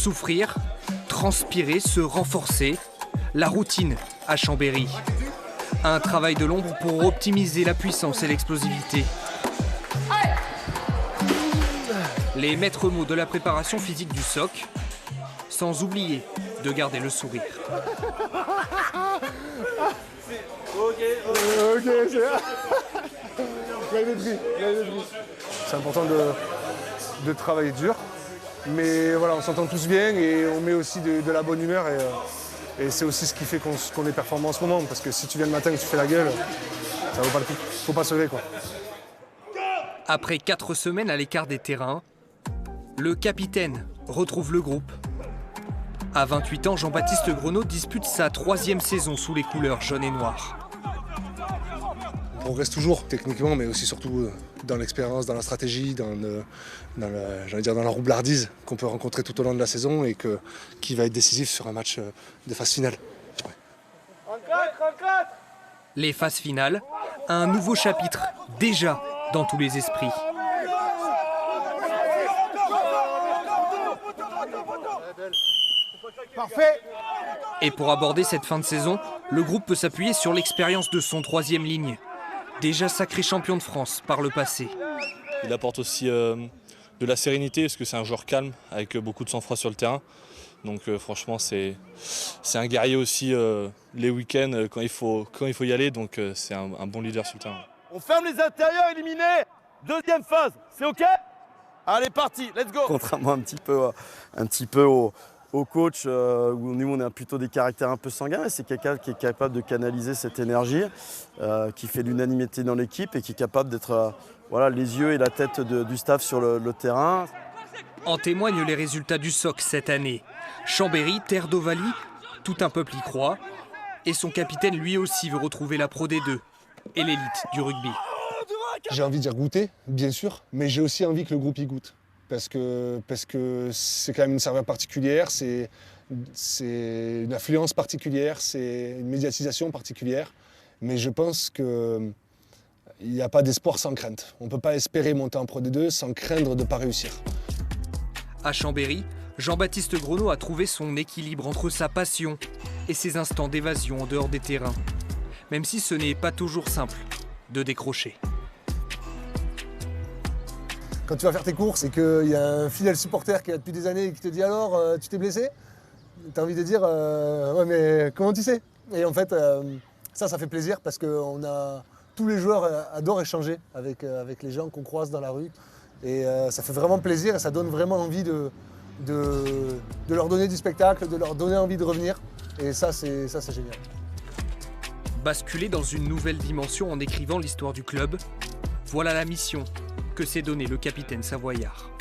Souffrir, transpirer, se renforcer, la routine à Chambéry. Un travail de l'ombre pour optimiser la puissance et l'explosivité. Les maîtres mots de la préparation physique du SOC, sans oublier de garder le sourire. C'est important de travailler dur, mais voilà, on s'entend tous bien et on met aussi de la bonne humeur et c'est aussi ce qui fait qu'on est performant en ce moment, parce que si tu viens le matin et que tu fais la gueule, ça vaut pas le coup. Faut pas se lever, quoi. Après 4 semaines à l'écart des terrains, le capitaine retrouve le groupe. À 28 ans, Jean-Baptiste Grenot dispute sa 3e saison sous les couleurs jaunes et noires. On progresse toujours techniquement, mais aussi surtout dans l'expérience, dans la stratégie, dans la roublardise qu'on peut rencontrer tout au long de la saison et qui va être décisif sur un match de phase finale. Ouais. Les phases finales, un nouveau chapitre déjà dans tous les esprits. Parfait. Et pour aborder cette fin de saison, le groupe peut s'appuyer sur l'expérience de son 3e ligne. Déjà sacré champion de France par le passé. Il apporte aussi de la sérénité parce que c'est un joueur calme avec beaucoup de sang-froid sur le terrain. Donc franchement c'est un guerrier aussi les week-ends quand il faut y aller. Donc c'est un bon leader sur le terrain. On ferme les intérieurs éliminés. 2e phase, c'est OK? Allez parti, let's go. Contrairement un petit peu au coach, où nous on a plutôt des caractères un peu sanguins, et c'est quelqu'un qui est capable de canaliser cette énergie, qui fait l'unanimité dans l'équipe et qui est capable d'être voilà, les yeux et la tête du staff sur le terrain. En témoignent les résultats du SOC cette année. Chambéry, terre d'Ovalie, tout un peuple y croit. Et son capitaine lui aussi veut retrouver la Pro D2 et l'élite du rugby. J'ai envie de dire goûter, bien sûr, mais j'ai aussi envie que le groupe y goûte. Parce que c'est quand même une saveur particulière, c'est une affluence particulière, c'est une médiatisation particulière. Mais je pense qu'il n'y a pas d'espoir sans crainte. On ne peut pas espérer monter en Pro D2 sans craindre de ne pas réussir. À Chambéry, Jean-Baptiste Grenot a trouvé son équilibre entre sa passion et ses instants d'évasion en dehors des terrains. Même si ce n'est pas toujours simple de décrocher. Quand tu vas faire tes courses et qu'il y a un fidèle supporter qui est là depuis des années et qui te dit alors, tu t'es blessé? Tu as envie de dire, ouais mais comment tu sais? Et en fait, ça fait plaisir parce que tous les joueurs adorent échanger avec les gens qu'on croise dans la rue. Et ça fait vraiment plaisir et ça donne vraiment envie de leur donner du spectacle, de leur donner envie de revenir. Et ça c'est génial. Basculer dans une nouvelle dimension en écrivant l'histoire du club, voilà la mission que s'est donnée le capitaine savoyard.